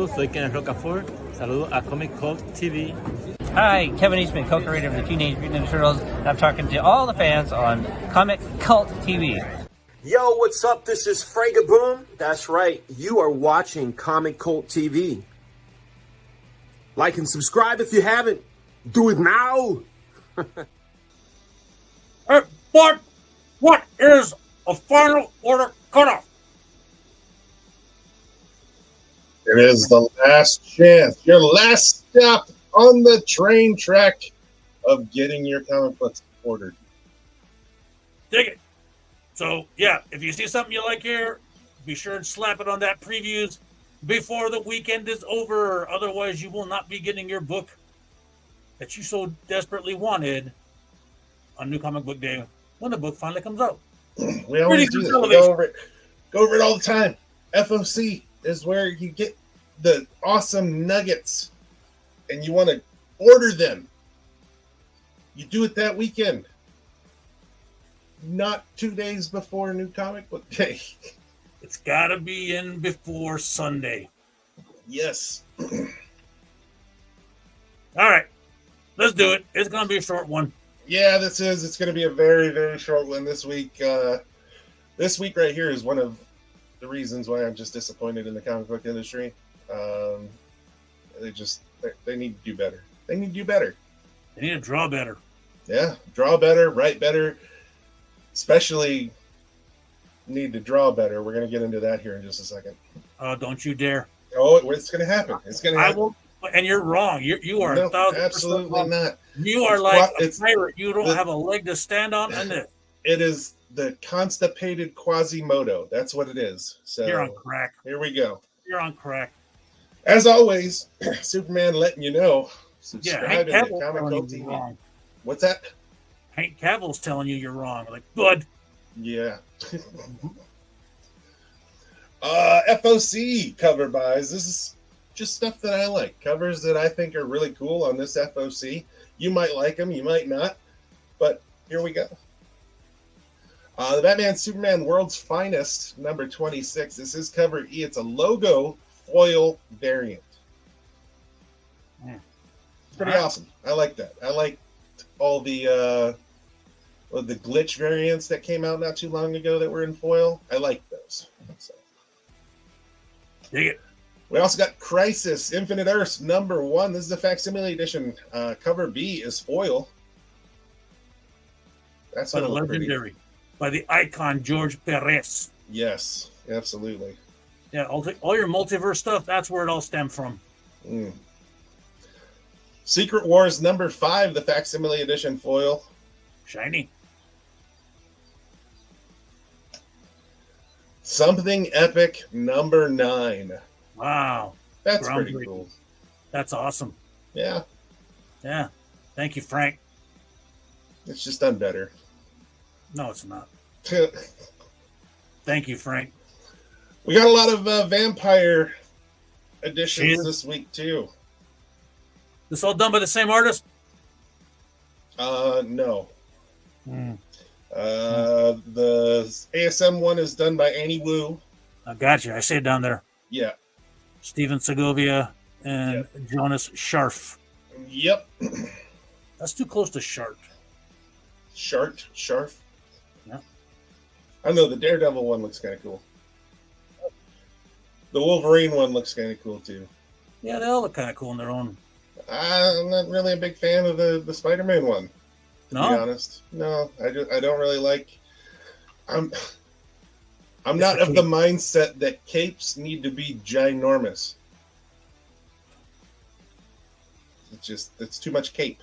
Saludos, soy Kenneth Rocafort. Saludos a Comic Cult TV. Hi, Kevin Eastman, co-creator of the Teenage Mutant Ninja Turtles, and I'm talking to all the fans on Comic Cult TV. Yo, what's up? This is Fragaboom. That's right, you are watching Comic Cult TV. Like and subscribe if you haven't. Do it now! Hey, Bud, what is a final order cutoff? It is the last chance, your last stop on the train track of getting your comic books ordered. Dig it. So, yeah, if you see something you like here, be sure and slap it on that previews before the weekend is over. Otherwise, you will not be getting your book that you so desperately wanted on New Comic Book Day when the book finally comes out. We always do this. We go over it all the time. FOC is where you get the awesome nuggets and you want to order them. You do it that weekend, not 2 days before New Comic Book Day. It's got to be in before Sunday. Yes. All right, let's do it. It's going to be a short one. Yeah, it's going to be a very, very short one this week. This week right here is one of the reasons why I'm just disappointed in the comic book industry. They need to do better. They need to do better. They need to draw better. Yeah, draw better, write better. Especially need to draw better. We're going to get into that here in just a second. Oh, don't you dare. Oh, it's going to happen. It's going to happen. I will, and you're wrong. You are no, 1,000% absolutely wrong. not. You are like a pirate. You don't have a leg to stand on in this. It is the constipated Quasimodo. That's what it is. So you're on crack. Here we go. You're on crack. As always, Superman letting you know. Subscribe to Comic Cult TV. Wrong. What's that? Hank Cavill's telling you you're wrong. Like, Bud. Yeah. FOC cover buys. This is just stuff that I like. Covers that I think are really cool on this FOC. You might like them, you might not. But here we go. The Batman Superman World's Finest, number 26. This is cover E. It's a logo foil variant. It's pretty awesome. I like that. I like all the glitch variants that came out not too long ago that were in foil. I like those. So. Dig it. We also got Crisis Infinite Earths number 1. This is the facsimile edition. Cover B is foil. That's by the legendary, by the icon George Perez. Yes, absolutely. Yeah, all your multiverse stuff. That's where it all stemmed from. Secret Wars number 5, the facsimile edition foil. Shiny. Something Epic number 9. Wow. That's pretty cool. That's awesome. Yeah. Yeah. Thank you, Frank. It's just done better. No, it's not. Thank you, Frank. We got a lot of vampire editions this week, too. This all done by the same artist? No. The ASM one is done by Annie Wu. I got you. I see it down there. Yeah. Steven Segovia and Jonas Scharf. Yep. That's too close to Shart. Scharf? Yeah. I know the Daredevil one looks kind of cool. The Wolverine one looks kind of cool, too. Yeah, they all look kind of cool in their own. I'm not really a big fan of the Spider-Man one, to be honest. No, I don't really like... I'm not of the mindset that capes need to be ginormous. It's too much cape.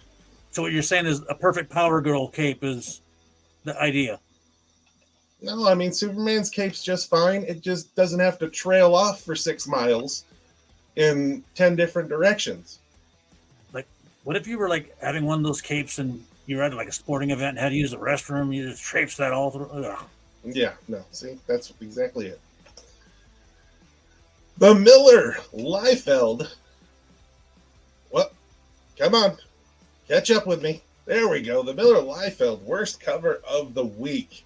So what you're saying is a perfect Power Girl cape is the idea. No, I mean, Superman's cape's just fine. It just doesn't have to trail off for 6 miles in 10 different directions. Like, what if you were like having one of those capes and you were at like a sporting event and had to use the restroom, you just traipse that all through? Ugh. Yeah, no, see, that's exactly it. The Miller Liefeld. Well, come on, catch up with me. There we go. The Miller Liefeld worst cover of the week.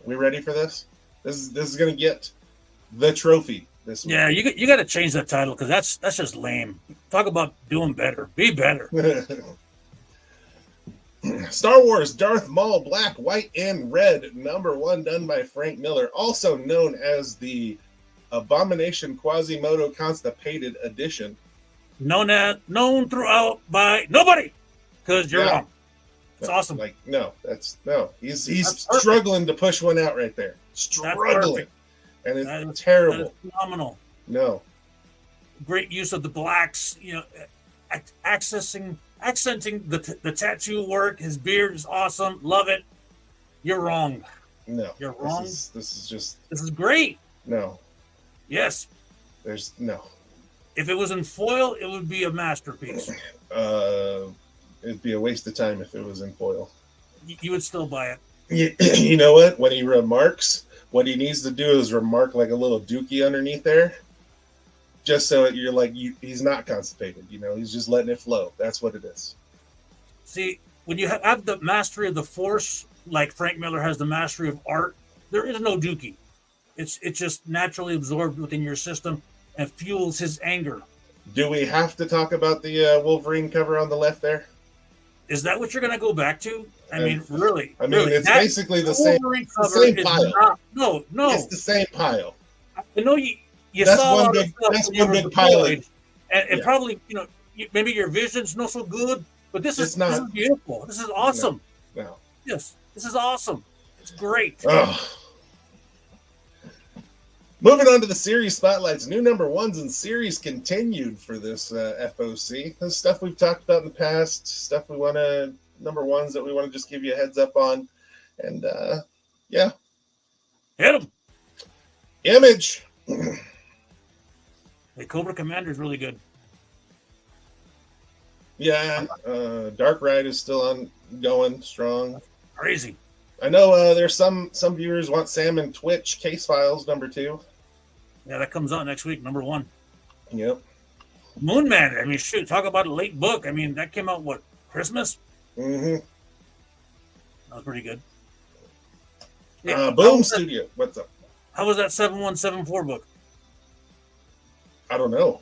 We ready for this? This is going to get the trophy this week. Yeah, you got to change that title because that's just lame. Talk about doing better. Be better. Star Wars Darth Maul Black, White, and Red #1 done by Frank Miller, also known as the Abomination Quasimodo Constipated Edition. Known throughout by nobody because you're wrong. It's awesome. Like, he's struggling to push one out right there. Struggling. And it's terrible. That is phenomenal. No. Great use of the blacks, accenting the tattoo work. His beard is awesome. Love it. You're wrong. No. You're wrong. This is great. No. Yes. There's no. If it was in foil, it would be a masterpiece. It'd be a waste of time if it was in foil. You would still buy it. You know what? When he remarks, what he needs to do is remark like a little dookie underneath there, just so you're like, he's not constipated. He's just letting it flow. That's what it is. See, when you have the mastery of the force, like Frank Miller has the mastery of art, there is no dookie. It's just naturally absorbed within your system and fuels his anger. Do we have to talk about the Wolverine cover on the left there? Is that what you're going to go back to? Really? It's basically the same pile. No. It's the same pile. I know you that's saw one big, that's one big pile. And probably, maybe your vision's not so good, but this is beautiful. This is awesome. No. Yes, this is awesome. It's great. Moving on to the series spotlights, new #1s and series continued for this FOC. This stuff we've talked about in the past, stuff we want to #1s that we want to just give you a heads up on, and hit them. Image. The Cobra Commander is really good. Yeah, Dark Ride is still going strong. Crazy. I know there's some viewers want Sam and Twitch Case Files #2. Yeah, that comes out next week, #1. Yep. Moon Man. Shoot, talk about a late book. That came out, Christmas? Mm-hmm. That was pretty good. Yeah, Boom Studio. What's up? How was that 7174 book? I don't know.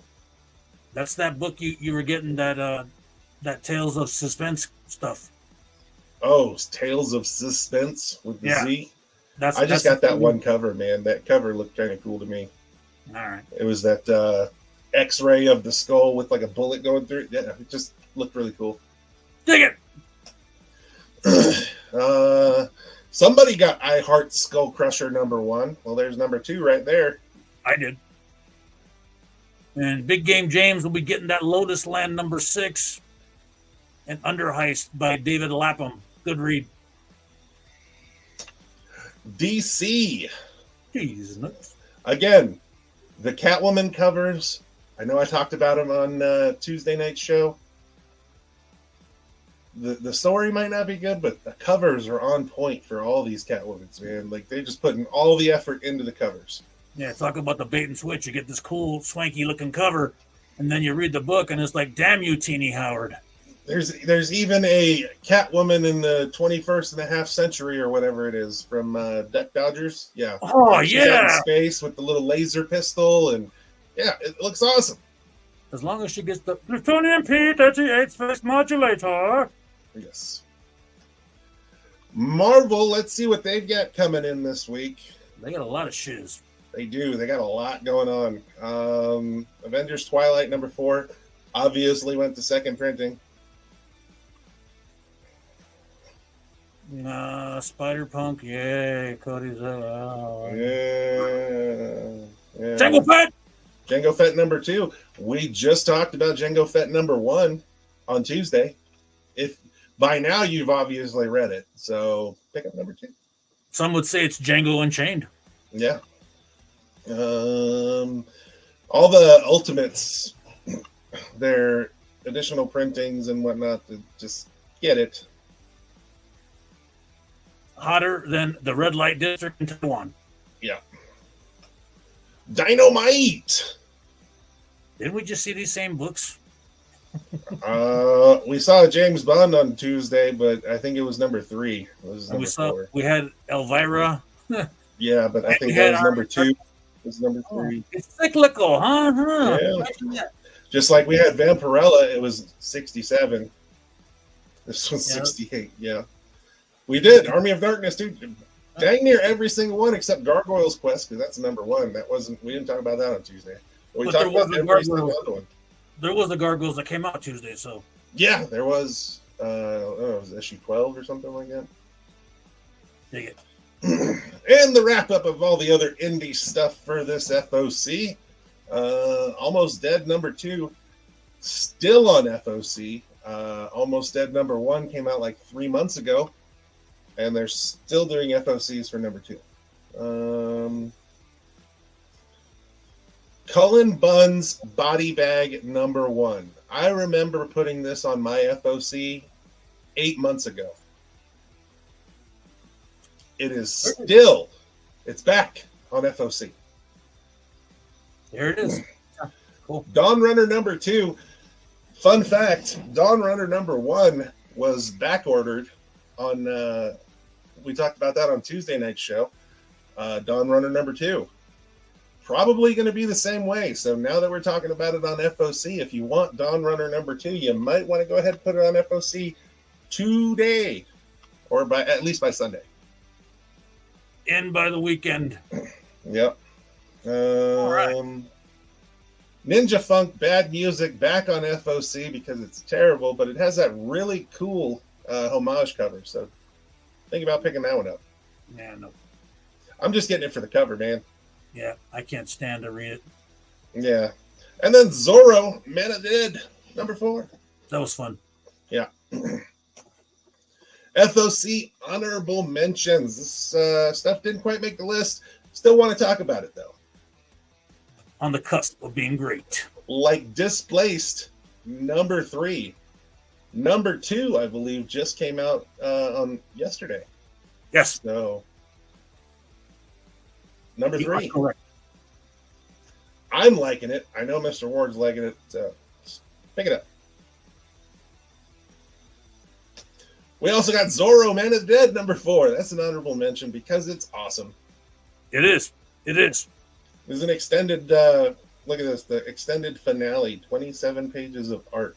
That's that book you were getting that Tales of Suspense stuff. Oh, Tales of Suspense with the Z? I just got that one cover, man. That cover looked kind of cool to me. All right. It was that X-ray of the skull with like a bullet going through it. Yeah, it just looked really cool. Dig it! Somebody got I Heart Skull Crusher #1. Well, there's #2 right there. I did. And Big Game James will be getting that Lotus Land #6 and Under Heist by David Lapham. Good read. DC. Jeez. Again, the Catwoman covers. I know I talked about them on Tuesday night's show. The story might not be good, but the covers are on point for all these Catwomans, man. Like, they're just putting all the effort into the covers. Yeah, talk about the bait and switch. You get this cool, swanky looking cover, and then you read the book, and it's like, damn you, Teeny Howard. There's even a Catwoman in the 21st and a half century or whatever it is from Duck Dodgers. Yeah. Oh, She's out in space with the little laser pistol, and yeah, it looks awesome. As long as she gets the plutonium P38 space modulator. Yes. Marvel, let's see what they've got coming in this week. They got a lot of shiz. They do. They got a lot going on. Avengers Twilight #4 obviously went to second printing. Spider-Punk, yay. Cody's Yeah. Jango Fett! Jango Fett #2. We just talked about Jango Fett #1 on Tuesday. If by now you've obviously read it, so pick up #2. Some would say it's Django Unchained. Yeah. All the Ultimates, their additional printings and whatnot, to just get it. Hotter than the Red Light District in Taiwan. Yeah. Dynamite! Didn't we just see these same books? We saw James Bond on Tuesday, but I think it was #3. It was #4. We had Elvira. Yeah, but I think that was #2. was number 3. It's cyclical, huh? Yeah. Just like we had Vampirella, it was 67. This was 68. Yeah. We did Army of Darkness, dude. Dang near every single one except Gargoyle's Quest, because that's number 1. We didn't talk about that on Tuesday. But we talked about every single other one. There was the Gargoyles that came out Tuesday, so. Yeah, there was, it was issue 12 or something like that. Dig it. And the wrap-up of all the other indie stuff for this FOC. Almost Dead number 2, still on FOC. Almost Dead number 1 came out like 3 months ago, and they're still doing FOCs for number 2. Cullen Bunn's Body Bag number 1. I remember putting this on my FOC 8 months ago. It is still, it's back on FOC. There it is. Yeah, cool. Dawn Runner number 2. Fun fact, Dawn Runner number 1 was back ordered on, we talked about that on Tuesday night's show. Dawn Runner number 2. Probably going to be the same way. So now that we're talking about it on FOC, if you want Dawn Runner number 2, you might want to go ahead and put it on FOC today, or at least by Sunday. In by the weekend. Yep. All right. Ninja Funk Bad Music back on FOC because it's terrible, but it has that really cool homage cover. So think about picking that one up. Yeah, no. I'm just getting it for the cover, man. Yeah, I can't stand to read it. Yeah. And then Zorro, Man of the Dead, number 4. That was fun. Yeah. FOC honorable mentions. This stuff didn't quite make the list. Still want to talk about it, though. On the cusp of being great. Like Displaced, number 3. Number 2, I believe, just came out on yesterday. Yes. So, number 3. Correct. I'm liking it. I know Mr. Ward's liking it. So, pick it up. We also got Zorro, Man of the Dead, number 4. That's an honorable mention because it's awesome. It is. It is. There's an extended, look at this, the extended finale, 27 pages of art.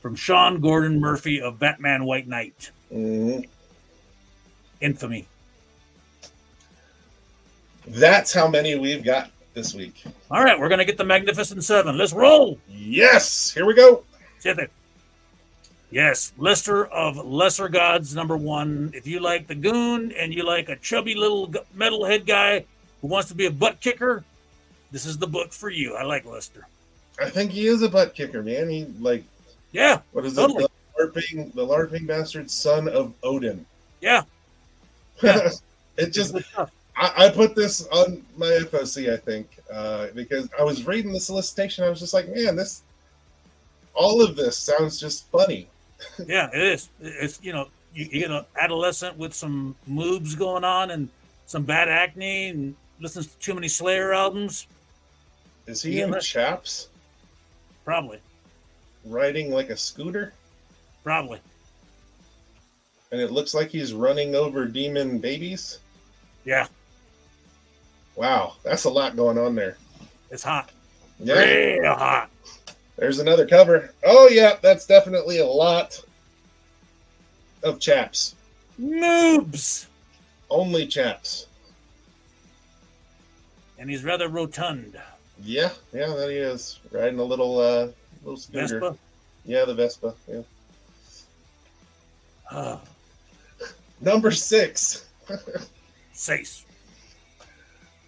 From Sean Gordon Murphy of Batman White Knight. Mm-hmm. Infamy. That's how many we've got this week. All right, we're going to get the Magnificent 7. Let's roll. Yes, here we go. Sit there. Yes, Lister of Lesser Gods, number 1. If you like the Goon and you like a chubby little metalhead guy who wants to be a butt kicker, this is the book for you. I like Lister. I think he is a butt kicker, man. He yeah. What is totally. it? The LARPing bastard son of Odin. Yeah. It just, I put this on my FOC, I think, because I was reading the solicitation. I was just like, man, all of this sounds just funny. Yeah, it is. It's, you get an adolescent with some moobs going on and some bad acne and listens to too many Slayer albums. Is he in chaps? Probably. Riding like a scooter? Probably. And it looks like he's running over demon babies? Yeah. Wow, that's a lot going on there. It's hot. Yeah. Real hot. There's another cover. Oh, yeah, that's definitely a lot of chaps. Moobs. Only chaps. And he's rather rotund. Yeah, that he is. Riding a little scooter. Vespa? Yeah, the Vespa, yeah. Oh. Number 6. Sace.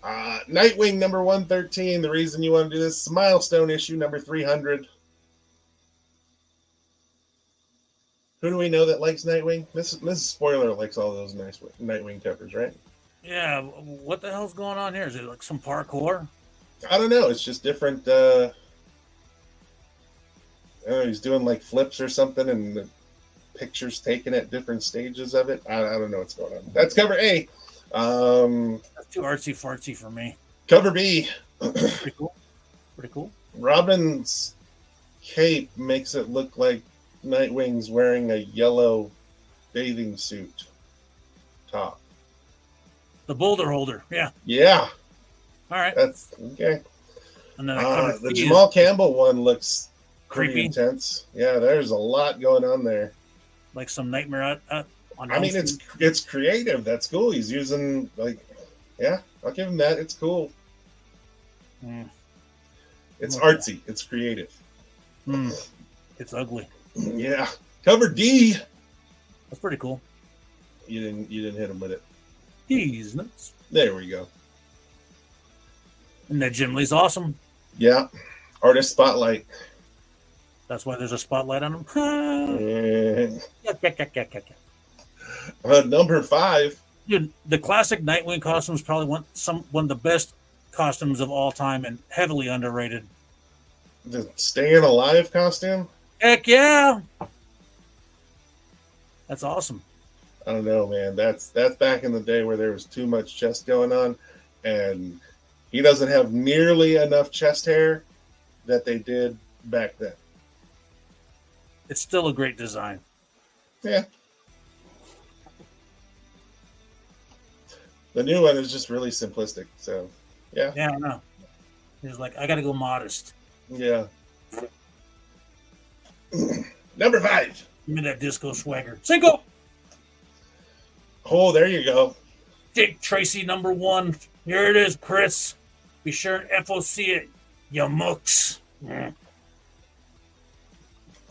Nightwing number 113. The reason you want to do this is milestone issue number 300. Who do we know that likes Nightwing? Mrs. Spoiler likes all those nice Nightwing covers, right? Yeah, what the hell's going on here? Is it like some parkour? I don't know. It's just different. He's doing like flips or something, and the pictures taken at different stages of it. I don't know what's going on. That's cover A. That's too artsy fartsy for me. Cover B. Pretty cool. Pretty cool. Robin's cape makes it look like Nightwing's wearing a yellow bathing suit top. The boulder holder. Yeah. Yeah. All right. That's okay. And then the The Jamal Campbell one looks pretty creepy. intense. Yeah, there's a lot going on there. Like some Nightmare on I mean, Elm Street. it's creative. That's cool. He's using yeah, I'll give him that. It's cool. It's artsy. It's creative. It's ugly. Yeah. Cover D. That's pretty cool. You didn't hit him with it. He's nuts. There we go. And that Jim Lee's awesome. Yeah. Artist spotlight. That's why there's a spotlight on him. Number 5. Dude, the classic Nightwing costume is probably one of the best costumes of all time and heavily underrated. The Staying Alive costume. Heck yeah! That's awesome. I don't know, man. That's back in the day where there was too much chest going on, and he doesn't have nearly enough chest hair that they did back then. It's still a great design. Yeah. The new one is just really simplistic. So, yeah. Yeah, I know. He's like, I got to go modest. Yeah. Number 5. Give me that disco swagger. Cinco! Oh, there you go. Dick Tracy number 1. Here it is, Chris. Be sure and FOC it, you mooks.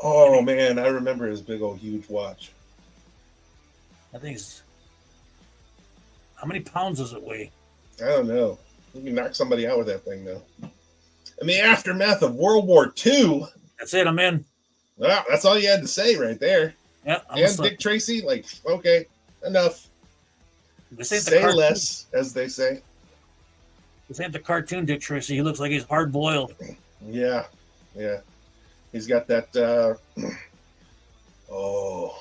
Oh, man. I remember his big old huge watch. I think it's... How many pounds does it weigh? I don't know. You can knock somebody out with that thing, though. In the aftermath of World War II. That's it, I'm in. Well, that's all you had to say right there. Yeah, and Dick Tracy, okay, enough. Say less, as they say. This ain't the cartoon Dick Tracy. He looks like he's hard boiled. Yeah. He's got that. What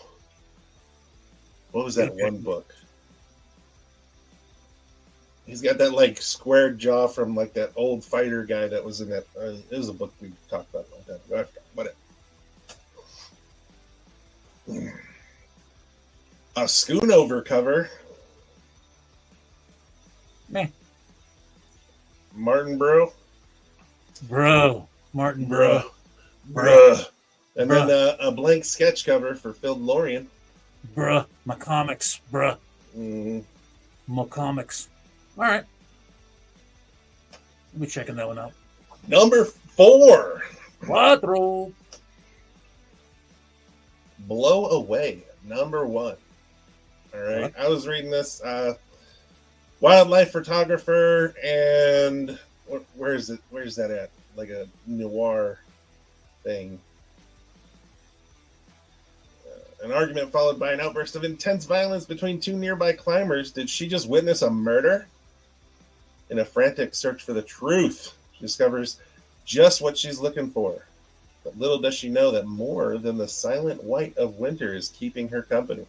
was that one book? He's got that squared jaw from that old fighter guy that was in that. It was a book we talked about a long time ago. I forgot what it. A Schoonover cover. Man. Martin Bro. Martin Bro. And then a blank sketch cover for Phil DeLorean. My comics, My comics. All right. Let me checking that one out. Number 4. Cuatro. Blow Away, number 1. All right. What? I was reading this. Wildlife photographer, and where is it? Where's that at? Like a noir thing. An argument followed by an outburst of intense violence between 2 nearby climbers. Did she just witness a murder? In a frantic search for the truth, she discovers just what she's looking for. But little does she know that more than the silent white of winter is keeping her company.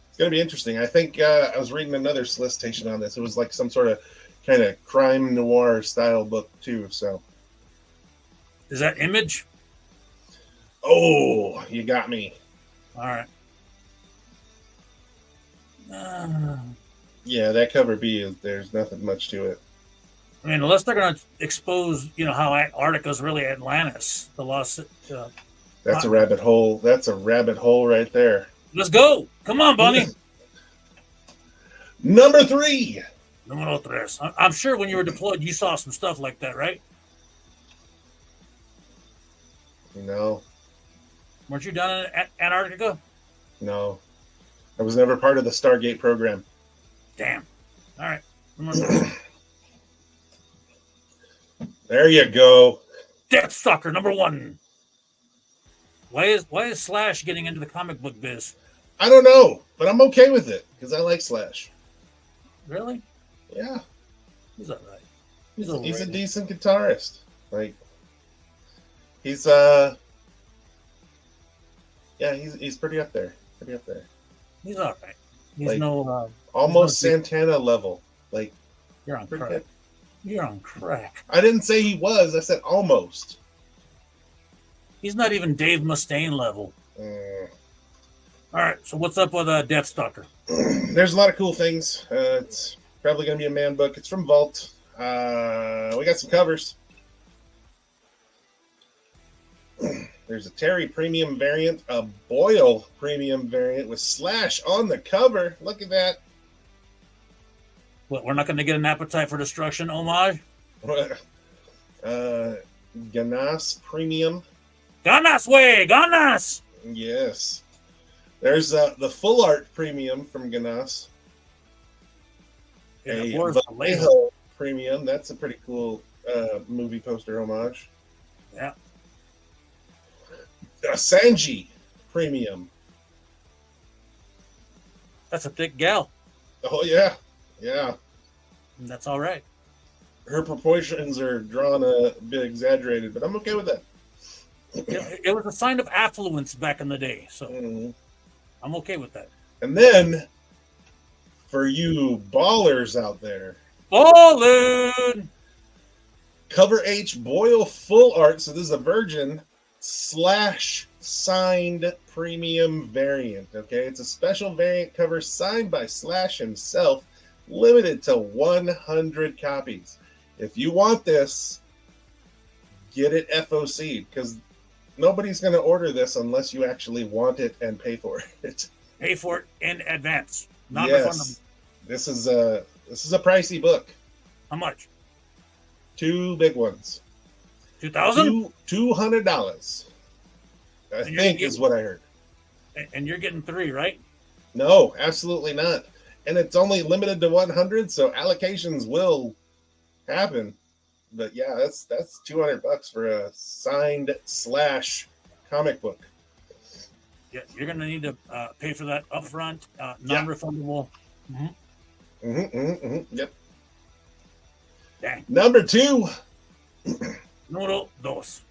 It's going to be interesting. I think I was reading another solicitation on this. It was like some sort of kind of crime noir style book too. So, is that Image? Oh, you got me. All right. Yeah, that cover B is there's nothing much to it. I mean, unless they're going to expose, how Antarctica's really Atlantis, the lost. That's a rabbit hole. That's a rabbit hole right there. Let's go. Come on, Bunny. Number 3. Numero tres. I'm sure when you were deployed, you saw some stuff like that, right? No. Weren't you down in Antarctica? No. I was never part of the Stargate program. Damn. All right. There you go. Deathstalker, number 1. Why is Slash getting into the comic book biz? I don't know, but I'm okay with it because I like Slash. Really? Yeah. He's all right. He's a decent guitarist. He's pretty up there. He's all right. He's almost Santana level. You're on crack. Good. You're on crack. I didn't say he was. I said almost. He's not even Dave Mustaine level. All right. So what's up with Deathstalker? There's a lot of cool things. It's probably going to be a man book. It's from Vault. We got some covers. There's a Terry premium variant, a Boyle premium variant with Slash on the cover. Look at that. What, we're not going to get an Appetite for Destruction homage? Ganas premium. Ganas way! Ganas! Yes. There's the Full Art premium from Ganas. Yeah, A where's the label? Vallejo premium. That's a pretty cool movie poster homage. Yeah. A Sanji premium. That's a thick gal. Oh, yeah. Yeah. And that's all right. Her proportions are drawn a bit exaggerated, but I'm okay with that. It was a sign of affluence back in the day, so Mhm. I'm okay with that. And then, for you ballers out there, Ballin'! Cover H Boyle Full Art. So this is a Virgin Slash signed premium variant. Okay, it's a special variant cover signed by Slash himself, limited to 100 copies. If you want this, get it FOC, because nobody's going to order this unless you actually want it and pay for it. Pay for it in advance. Not Yes, refundable. this is a pricey book. How much? 2 big ones. 2,000? $200. I And you're think getting- is what I heard. And you're getting 3, right? No, absolutely not. And it's only limited to 100, so allocations will happen. But yeah, that's $200 for a signed Slash comic book. Yeah, you're going to need to pay for that upfront, non-refundable. Yep. Dang. Number 2. Número dos.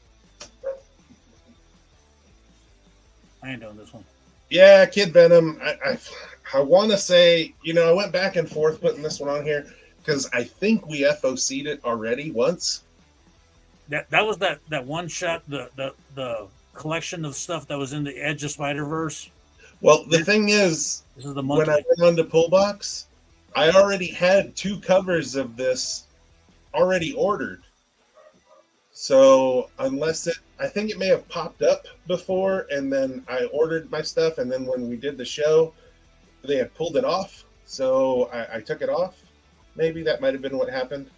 I ain't doing this one. Yeah, Kid Venom. I want to say, I went back and forth putting this one on here because I think we FOC'd it already once. That was that one shot, the collection of stuff that was in the Edge of Spider-Verse. Well, the thing is, This is the when monthly. I went on to Pullbox, I already had 2 covers of this already ordered. So I think it may have popped up before, and then I ordered my stuff, and then when we did the show, they had pulled it off. So I took it off. Maybe that might have been what happened.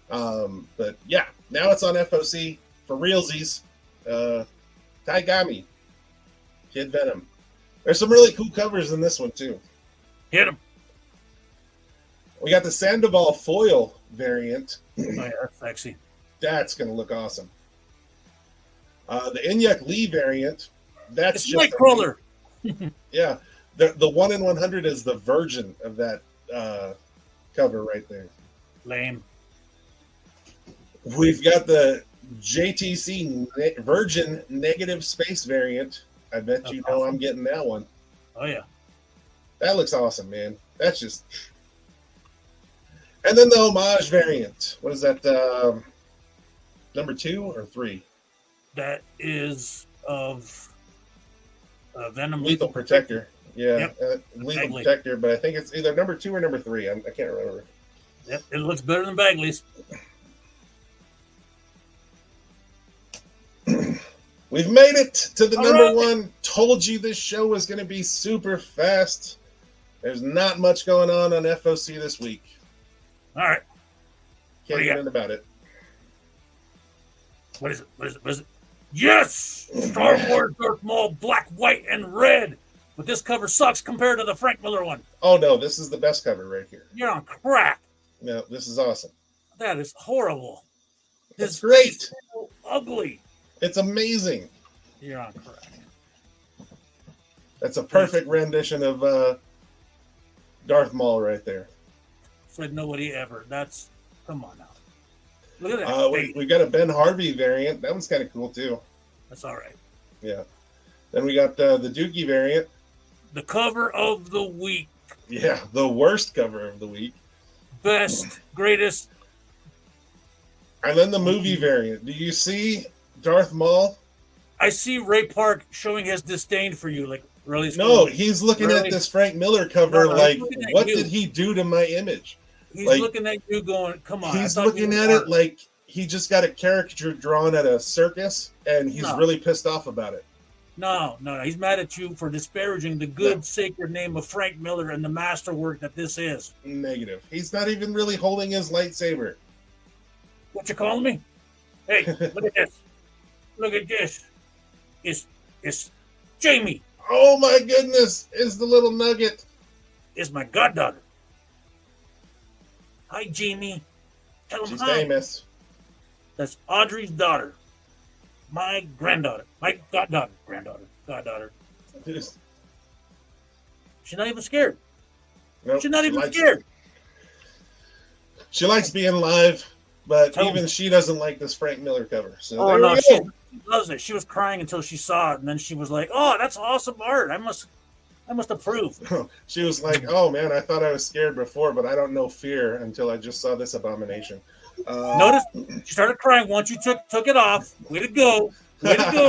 But yeah, now it's on FOC for realsies. Taigami, Kid Venom. There's some really cool covers in this one too. Hit him. We got the Sandoval foil variant. Oh, yeah, that's sexy. That's going to look awesome. The Inyuk Lee variant. That's It's just Nightcrawler. Yeah, the 1 in 100 is the version of that cover right there. Lame. We've got the JTC Virgin Negative Space variant. I bet That's you know awesome. I'm getting that one. Oh, yeah. That looks awesome, man. That's just. And then the homage variant. What is that? Number 2 or 3? That is of Venom Lethal Protector. Yeah, Yep. Lethal Bagley. Protector. But I think it's either number 2 or number 3. I can't remember. Yep, it looks better than Bagley's. We've made it to the All number right. 1. Told you this show was going to be super fast. There's not much going on FOC this week. All right. Can't What do you get got? in about it. What is it? What is it? What is it? Yes! Star Wars Darth Maul, black, white, and red. But this cover sucks compared to the Frank Miller one. Oh no, this is the best cover right here. You're on crack. No, this is awesome. That is horrible. It's great. So ugly. It's amazing. You're on crack. That's a perfect rendition of Darth Maul right there. Said nobody ever. That's, come on now. Look at that. We got a Ben Harvey variant. That one's kind of cool too. That's all right. Yeah. Then we got the Dookie variant. The cover of the week. Yeah, the worst cover of the week. Best, greatest. And then the movie variant. Do you see Darth Maul? I see Ray Park showing his disdain for you. Like, really? No, he's looking Really? at this Frank Miller cover No, he's like, looking at what you. did he do to my image? He's Like, looking at you going, come on. he's looking at it like he just got a caricature drawn at a circus, and he's really pissed off about it. No. He's mad at you for disparaging the good, sacred name of Frank Miller and the masterwork that this is. Negative. He's not even really holding his lightsaber. What you calling me? Hey, look at this. Look at this. It's Jamie. Oh my goodness! Is the little nugget? It's my goddaughter. Hi, Jamie. Tell him She's hi. famous. That's Audrey's daughter. My granddaughter. My goddaughter. Just- She's not even scared. nope, She's not she even likes scared. it. She likes being live, but Tell even me. she doesn't like this Frank Miller cover. So Oh, there no, we she go. loves it. She was crying until she saw it, and then she was like, oh, that's awesome art. I must approve. She was like, "Oh man, I thought I was scared before, but I don't know fear until I just saw this abomination." Notice she started crying once you took it off. Way to go,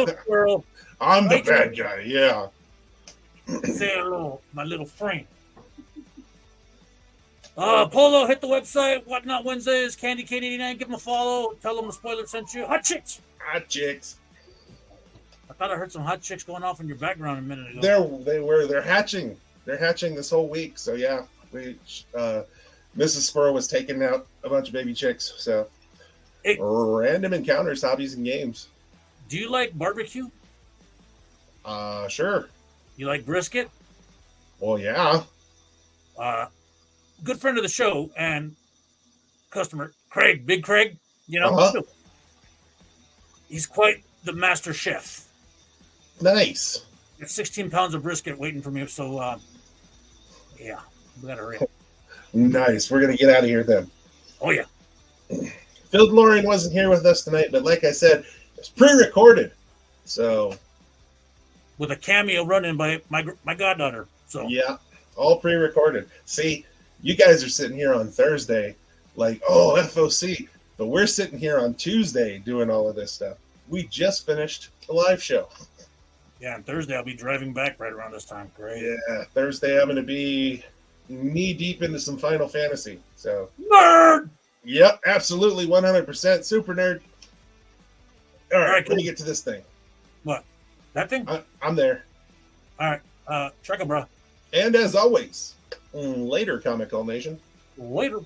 squirrel. I'm the Right, bad guy. Yeah. Say hello, my little friend. Polo, hit the website. Whatnot Wednesdays, Candy K89. Give them a follow. Tell them the spoiler sent you. Hot chicks. Hot chicks. I thought I heard some hot chicks going off in your background a minute ago. They're hatching. They're hatching this whole week. So yeah, Mrs. Squirrel was taking out a bunch of baby chicks. So Hey. random encounters, hobbies, and games. Do you like barbecue? Sure. You like brisket? Well, yeah. Good friend of the show and customer, Craig, Big Craig, Uh-huh. He's quite the master chef. Nice. Got 16 pounds of brisket waiting for me, so yeah, we gotta hurry up. Nice. We're gonna get out of here then. Oh yeah. Phil DeLorean wasn't here with us tonight, but like I said, it's pre-recorded. So With a cameo run-in by my goddaughter. So yeah, all pre-recorded. See, you guys are sitting here on Thursday, like, oh, FOC, but we're sitting here on Tuesday doing all of this stuff. We just finished the live show. yeah, and Thursday I'll be driving back right around this time. Great. Yeah, Thursday I'm going to be knee deep into some Final Fantasy. So, Nerd. yep, absolutely, 100%. Super nerd. All right, right, let me cool. get to this thing. What? That thing? I'm there. All right. Check it, bro. And as always, later, Comic Call Nation. Later.